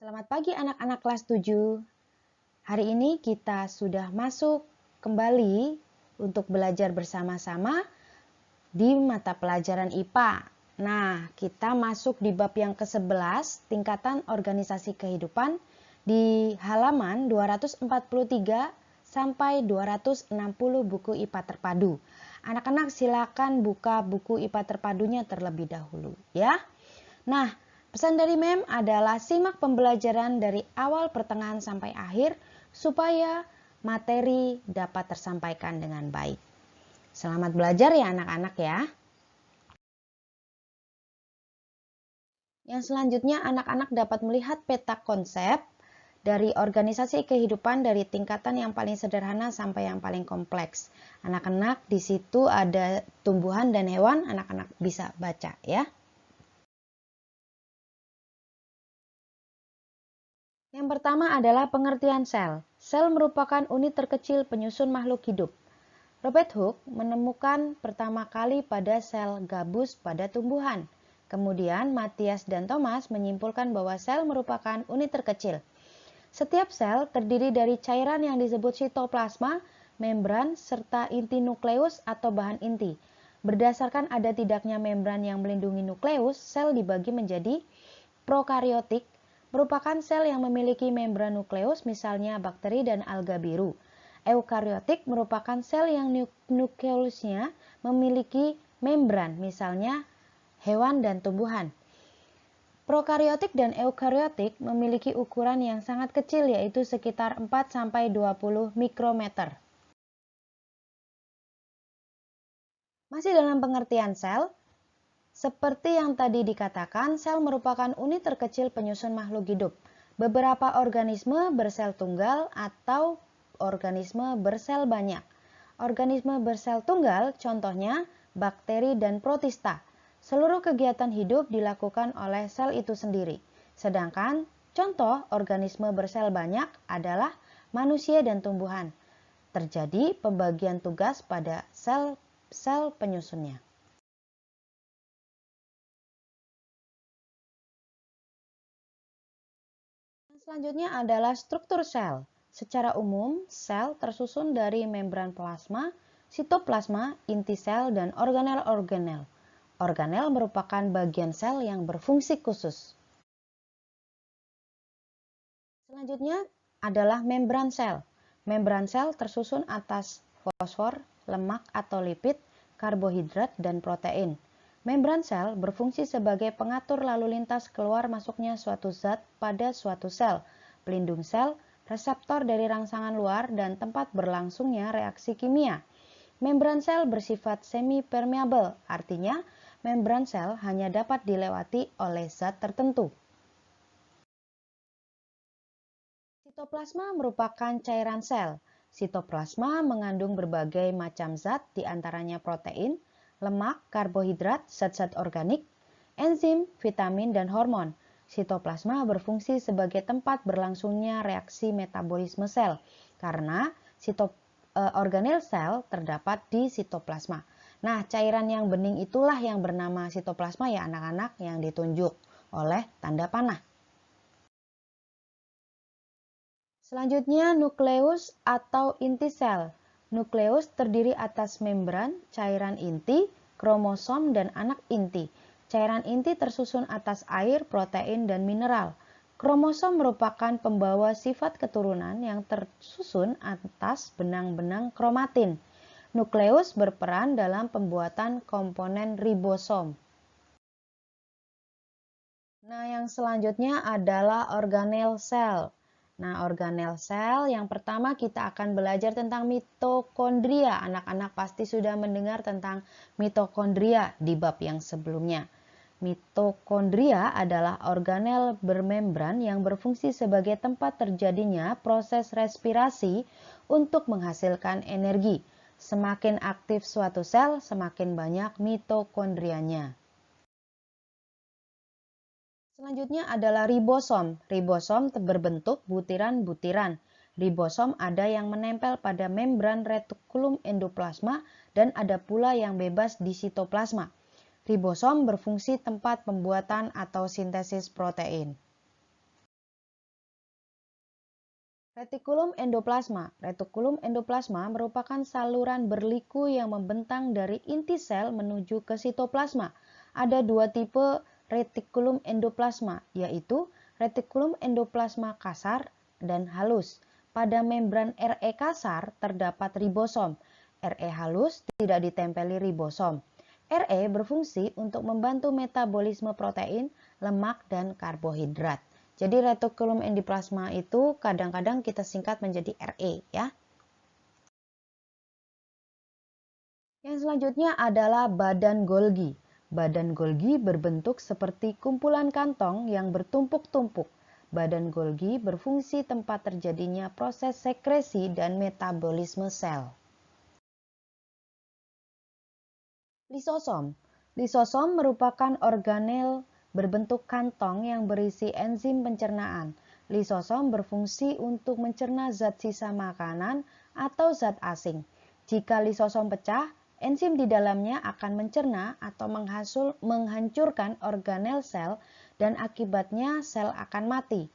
Selamat pagi anak-anak kelas 7. Hari ini kita sudah masuk kembali untuk belajar bersama-sama di mata pelajaran IPA. Nah, kita masuk di bab yang ke-11, tingkatan organisasi kehidupan di halaman 243 sampai 260 buku IPA terpadu. Anak-anak silakan buka buku IPA terpadunya terlebih dahulu ya. Nah, pesan dari Mem adalah simak pembelajaran dari awal pertengahan sampai akhir supaya materi dapat tersampaikan dengan baik. Selamat belajar ya anak-anak ya. Yang selanjutnya anak-anak dapat melihat peta konsep dari organisasi kehidupan dari tingkatan yang paling sederhana sampai yang paling kompleks. Anak-anak di situ ada tumbuhan dan hewan, anak-anak bisa baca ya. Yang pertama adalah pengertian sel. Sel merupakan unit terkecil penyusun makhluk hidup. Robert Hooke menemukan pertama kali pada sel gabus pada tumbuhan. Kemudian Matthias dan Thomas menyimpulkan bahwa sel merupakan unit terkecil. Setiap sel terdiri dari cairan yang disebut sitoplasma, membran, serta inti nukleus atau bahan inti. Berdasarkan ada tidaknya membran yang melindungi nukleus, sel dibagi menjadi prokariotik, merupakan sel yang memiliki membran nukleus, misalnya bakteri dan alga biru. Eukariotik merupakan sel yang nukleusnya memiliki membran, misalnya hewan dan tumbuhan. Prokariotik dan eukariotik memiliki ukuran yang sangat kecil, yaitu sekitar 4-20 mikrometer. Masih dalam pengertian sel, seperti yang tadi dikatakan, sel merupakan unit terkecil penyusun makhluk hidup. Beberapa organisme bersel tunggal atau organisme bersel banyak. Organisme bersel tunggal contohnya bakteri dan protista. Seluruh kegiatan hidup dilakukan oleh sel itu sendiri. Sedangkan contoh organisme bersel banyak adalah manusia dan tumbuhan. Terjadi pembagian tugas pada sel-sel penyusunnya. Selanjutnya adalah struktur sel. Secara umum, sel tersusun dari membran plasma, sitoplasma, inti sel, dan organel-organel. Organel merupakan bagian sel yang berfungsi khusus. Selanjutnya adalah membran sel. Membran sel tersusun atas fosfor, lemak atau lipid, karbohidrat, dan protein. Membran sel berfungsi sebagai pengatur lalu lintas keluar masuknya suatu zat pada suatu sel, pelindung sel, reseptor dari rangsangan luar, dan tempat berlangsungnya reaksi kimia. Membran sel bersifat semi-permeable, artinya membran sel hanya dapat dilewati oleh zat tertentu. Sitoplasma merupakan cairan sel. Sitoplasma mengandung berbagai macam zat, diantaranya protein, lemak, karbohidrat, zat-zat organik, enzim, vitamin, dan hormon. Sitoplasma berfungsi sebagai tempat berlangsungnya reaksi metabolisme sel, karena organel sel terdapat di sitoplasma. Nah, cairan yang bening itulah yang bernama sitoplasma ya anak-anak, yang ditunjuk oleh tanda panah. Selanjutnya nukleus atau inti sel. Nukleus terdiri atas membran, cairan inti, kromosom, dan anak inti. Cairan inti tersusun atas air, protein, dan mineral. Kromosom merupakan pembawa sifat keturunan yang tersusun atas benang-benang kromatin. Nukleus berperan dalam pembuatan komponen ribosom. Nah, yang selanjutnya adalah organel sel. Nah, organel sel yang pertama kita akan belajar tentang mitokondria. Anak-anak pasti sudah mendengar tentang mitokondria di bab yang sebelumnya. Mitokondria adalah organel bermembran yang berfungsi sebagai tempat terjadinya proses respirasi untuk menghasilkan energi. Semakin aktif suatu sel, semakin banyak mitokondrianya. Selanjutnya adalah ribosom. Ribosom berbentuk butiran-butiran. Ribosom ada yang menempel pada membran retikulum endoplasma dan ada pula yang bebas di sitoplasma. Ribosom berfungsi tempat pembuatan atau sintesis protein. Retikulum endoplasma. Retikulum endoplasma merupakan saluran berliku yang membentang dari inti sel menuju ke sitoplasma. Ada dua tipe retikulum endoplasma, yaitu retikulum endoplasma kasar dan halus. Pada membran RE kasar terdapat ribosom. RE halus tidak ditempeli ribosom. RE berfungsi untuk membantu metabolisme protein, lemak, dan karbohidrat. Jadi retikulum endoplasma itu kadang-kadang kita singkat menjadi RE ya. Yang selanjutnya adalah badan Golgi. Badan Golgi berbentuk seperti kumpulan kantong yang bertumpuk-tumpuk. Badan Golgi berfungsi tempat terjadinya proses sekresi dan metabolisme sel. Lisosom. Lisosom merupakan organel berbentuk kantong yang berisi enzim pencernaan. Lisosom berfungsi untuk mencerna zat sisa makanan atau zat asing. Jika lisosom pecah, enzim di dalamnya akan mencerna atau menghancurkan organel sel dan akibatnya sel akan mati.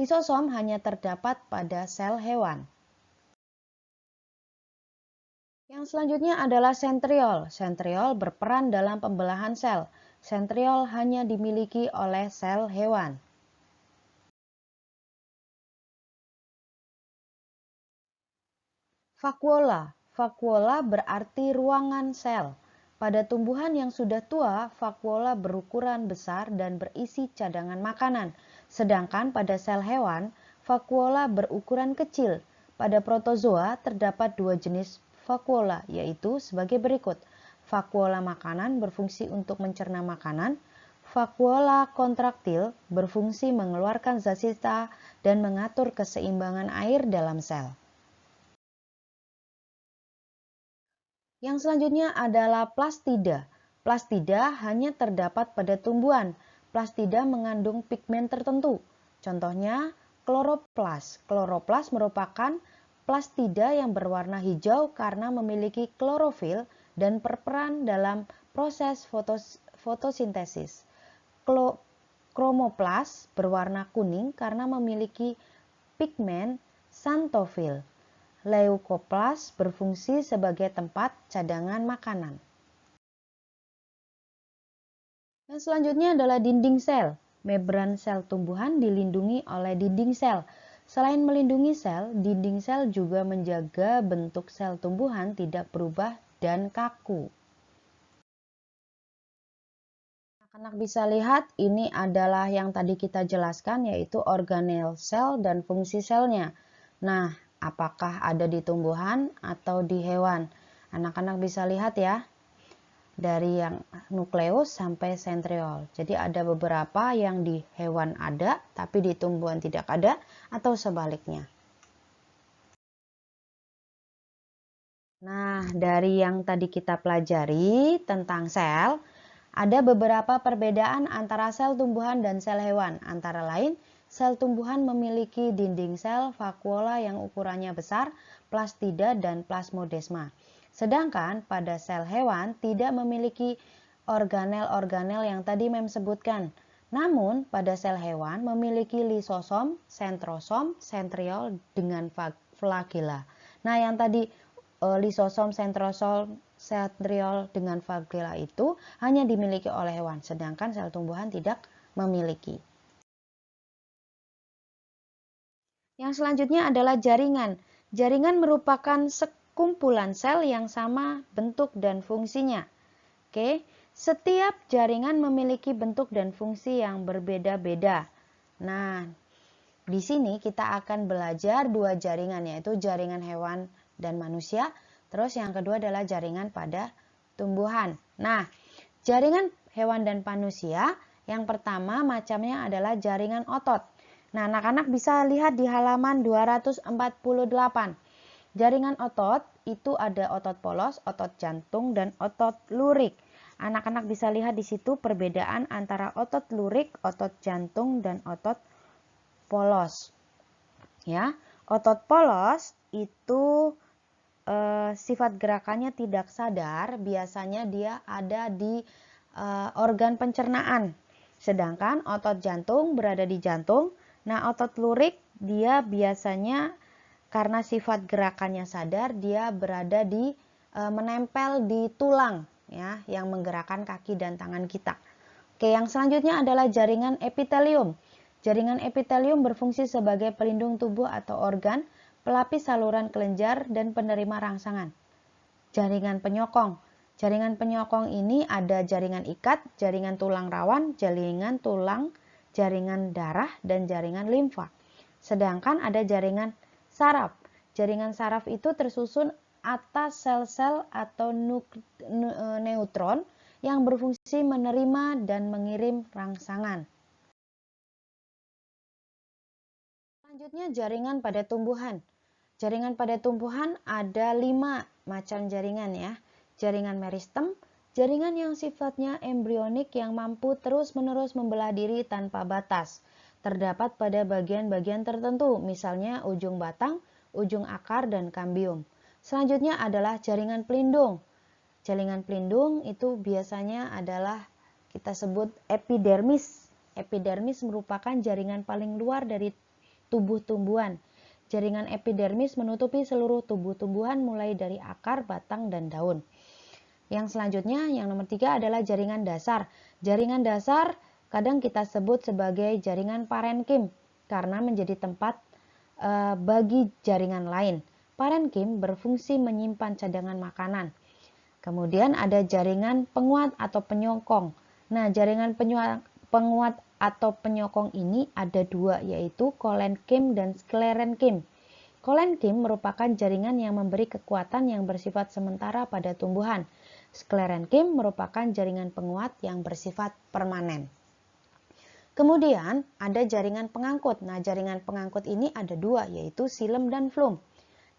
Lisosom hanya terdapat pada sel hewan. Yang selanjutnya adalah sentriol. Sentriol berperan dalam pembelahan sel. Sentriol hanya dimiliki oleh sel hewan. Vakuola. Vakuola berarti ruangan sel. Pada tumbuhan yang sudah tua, vakuola berukuran besar dan berisi cadangan makanan. Sedangkan pada sel hewan, vakuola berukuran kecil. Pada protozoa terdapat dua jenis vakuola, yaitu sebagai berikut. Vakuola makanan berfungsi untuk mencerna makanan. Vakuola kontraktil berfungsi mengeluarkan zat sisa dan mengatur keseimbangan air dalam sel. Yang selanjutnya adalah plastida. Plastida hanya terdapat pada tumbuhan. Plastida mengandung pigmen tertentu. Contohnya kloroplas. Kloroplas merupakan plastida yang berwarna hijau karena memiliki klorofil dan berperan dalam proses fotosintesis. Kromoplas berwarna kuning karena memiliki pigmen xanthofil. Leukoplas berfungsi sebagai tempat cadangan makanan. Yang selanjutnya adalah dinding sel. Membran sel tumbuhan dilindungi oleh dinding sel. Selain melindungi sel, dinding sel juga menjaga bentuk sel tumbuhan tidak berubah dan kaku. Anak-anak bisa lihat ini adalah yang tadi kita jelaskan, yaitu organel sel dan fungsi selnya. Nah, apakah ada di tumbuhan atau di hewan? Anak-anak bisa lihat ya, dari yang nukleus sampai sentriol. Jadi ada beberapa yang di hewan ada, tapi di tumbuhan tidak ada, atau sebaliknya. Nah, dari yang tadi kita pelajari tentang sel, ada beberapa perbedaan antara sel tumbuhan dan sel hewan. Antara lain, sel tumbuhan memiliki dinding sel vakuola yang ukurannya besar, plastida dan plasmodesma. Sedangkan pada sel hewan tidak memiliki organel-organel yang tadi Mem sebutkan. Namun, pada sel hewan memiliki lisosom, sentrosom, sentriol dengan flagella. Nah, yang tadi lisosom, sentrosom, sentriol dengan flagella itu hanya dimiliki oleh hewan, sedangkan sel tumbuhan tidak memiliki. Yang selanjutnya adalah jaringan. Jaringan merupakan sekumpulan sel yang sama bentuk dan fungsinya. Oke, setiap jaringan memiliki bentuk dan fungsi yang berbeda-beda. Nah, di sini kita akan belajar dua jaringan, yaitu jaringan hewan dan manusia. Terus yang kedua adalah jaringan pada tumbuhan. Nah, jaringan hewan dan manusia, yang pertama macamnya adalah jaringan otot. Nah, anak-anak bisa lihat di halaman 248. Jaringan otot itu ada otot polos, otot jantung, dan otot lurik. Anak-anak bisa lihat di situ perbedaan antara otot lurik, otot jantung, dan otot polos. Ya, otot polos itu sifat gerakannya tidak sadar, biasanya dia ada di organ pencernaan. Sedangkan otot jantung berada di jantung. Nah, otot lurik dia biasanya karena sifat gerakannya sadar, dia berada di menempel di tulang ya, yang menggerakkan kaki dan tangan kita. Oke, yang selanjutnya adalah jaringan epitelium. Jaringan epitelium berfungsi sebagai pelindung tubuh atau organ, pelapis saluran kelenjar dan penerima rangsangan. Jaringan penyokong. Jaringan penyokong ini ada jaringan ikat, jaringan tulang rawan, jaringan tulang, jaringan darah, dan jaringan limfa. Sedangkan ada jaringan saraf. Jaringan saraf itu tersusun atas sel-sel atau neutron yang berfungsi menerima dan mengirim rangsangan. Selanjutnya jaringan pada tumbuhan. Jaringan pada tumbuhan ada 5 macam jaringan ya. Jaringan meristem, jaringan yang sifatnya embrionik yang mampu terus-menerus membelah diri tanpa batas. Terdapat pada bagian-bagian tertentu, misalnya ujung batang, ujung akar, dan kambium. Selanjutnya adalah jaringan pelindung. Jaringan pelindung itu biasanya adalah kita sebut epidermis. Epidermis merupakan jaringan paling luar dari tubuh tumbuhan. Jaringan epidermis menutupi seluruh tubuh tumbuhan mulai dari akar, batang, dan daun. Yang selanjutnya, yang nomor 3 adalah jaringan dasar. Jaringan dasar kadang kita sebut sebagai jaringan parenkim karena menjadi tempat bagi jaringan lain. Parenkim berfungsi menyimpan cadangan makanan. Kemudian ada jaringan penguat atau penyokong. Nah, jaringan penguat atau penyokong ini ada 2, yaitu kolenkim dan sklerenkim. Kolenkim merupakan jaringan yang memberi kekuatan yang bersifat sementara pada tumbuhan. Sklerenkim merupakan jaringan penguat yang bersifat permanen. Kemudian ada jaringan pengangkut. Nah, jaringan pengangkut ini ada 2, yaitu silem dan flum.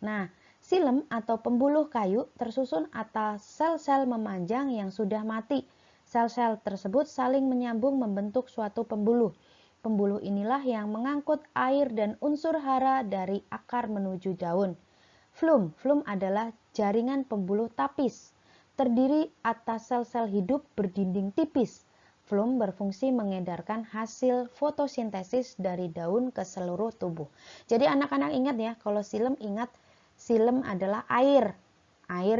Nah, silem atau pembuluh kayu tersusun atas sel-sel memanjang yang sudah mati. Sel-sel tersebut saling menyambung membentuk suatu pembuluh. Pembuluh inilah yang mengangkut air dan unsur hara dari akar menuju daun. Flum adalah jaringan pembuluh tapis, terdiri atas sel-sel hidup berdinding tipis. Flum berfungsi mengedarkan hasil fotosintesis dari daun ke seluruh tubuh. Jadi anak-anak ingat ya, kalau silem ingat silem adalah air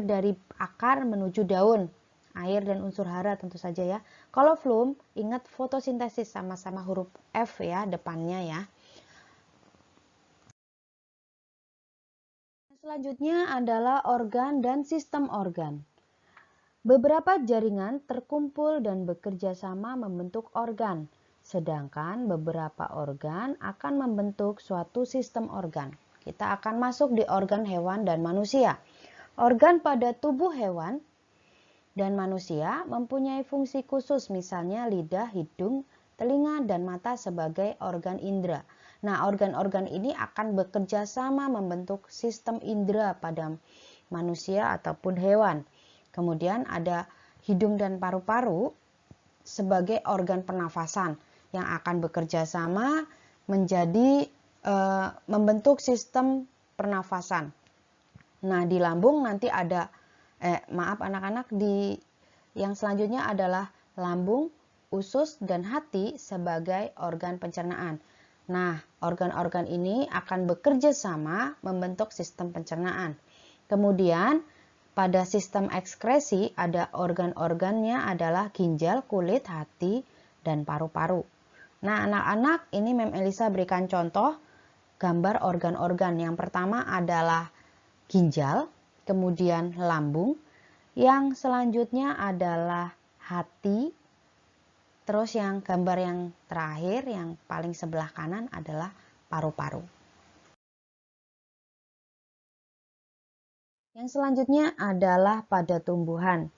dari akar menuju daun. Air dan unsur hara tentu saja ya. Kalau flum, ingat fotosintesis sama-sama huruf F ya depannya ya. Selanjutnya adalah organ dan sistem organ. Beberapa jaringan terkumpul dan bekerja sama membentuk organ, sedangkan beberapa organ akan membentuk suatu sistem organ. Kita akan masuk di organ hewan dan manusia. Organ pada tubuh hewan dan manusia mempunyai fungsi khusus, misalnya lidah, hidung, telinga, dan mata sebagai organ indera. Nah, organ-organ ini akan bekerja sama membentuk sistem indera pada manusia ataupun hewan. Kemudian ada hidung dan paru-paru sebagai organ pernafasan yang akan bekerja sama menjadi membentuk sistem pernafasan. Nah, di lambung nanti ada anak-anak, yang selanjutnya adalah lambung, usus, dan hati sebagai organ pencernaan. Nah, organ-organ ini akan bekerja sama membentuk sistem pencernaan. Kemudian, pada sistem ekskresi ada organ-organnya adalah ginjal, kulit, hati, dan paru-paru. Nah, anak-anak, ini Mem Elisa berikan contoh gambar organ-organ. Yang pertama adalah ginjal, kemudian lambung, yang selanjutnya adalah hati, terus yang gambar yang terakhir yang paling sebelah kanan adalah paru-paru. Yang selanjutnya adalah pada tumbuhan.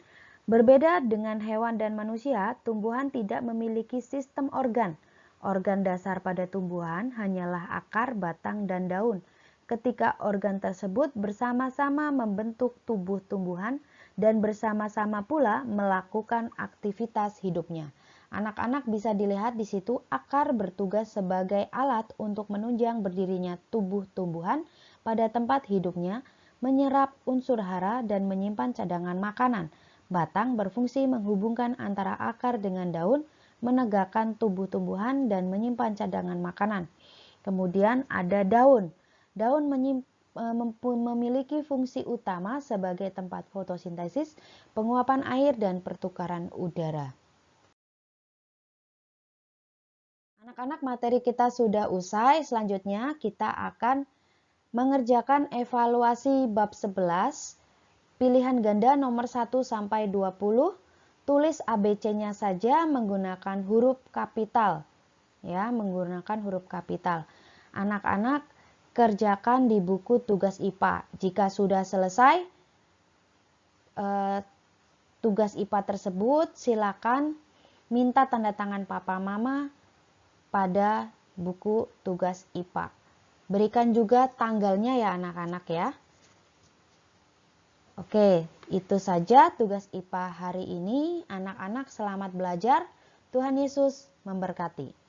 Berbeda dengan hewan dan manusia, tumbuhan tidak memiliki sistem organ. Organ dasar pada tumbuhan hanyalah akar, batang, dan daun. Ketika organ tersebut bersama-sama membentuk tubuh tumbuhan dan bersama-sama pula melakukan aktivitas hidupnya. Anak-anak bisa dilihat di situ akar bertugas sebagai alat untuk menunjang berdirinya tubuh tumbuhan pada tempat hidupnya, menyerap unsur hara dan menyimpan cadangan makanan. Batang berfungsi menghubungkan antara akar dengan daun, menegakkan tubuh tumbuhan dan menyimpan cadangan makanan. Kemudian ada daun. Daun memiliki fungsi utama sebagai tempat fotosintesis, penguapan air, dan pertukaran udara. Anak-anak, materi kita sudah usai. Selanjutnya kita akan mengerjakan evaluasi bab 11, pilihan ganda nomor 1 sampai 20. Tulis ABC-nya saja menggunakan huruf kapital. Ya, menggunakan huruf kapital. Anak-anak kerjakan di buku tugas IPA. Jika sudah selesai tugas IPA tersebut, silakan minta tanda tangan papa mama pada buku tugas IPA. Berikan juga tanggalnya ya anak-anak ya. Oke, itu saja tugas IPA hari ini. Anak-anak selamat belajar. Tuhan Yesus memberkati.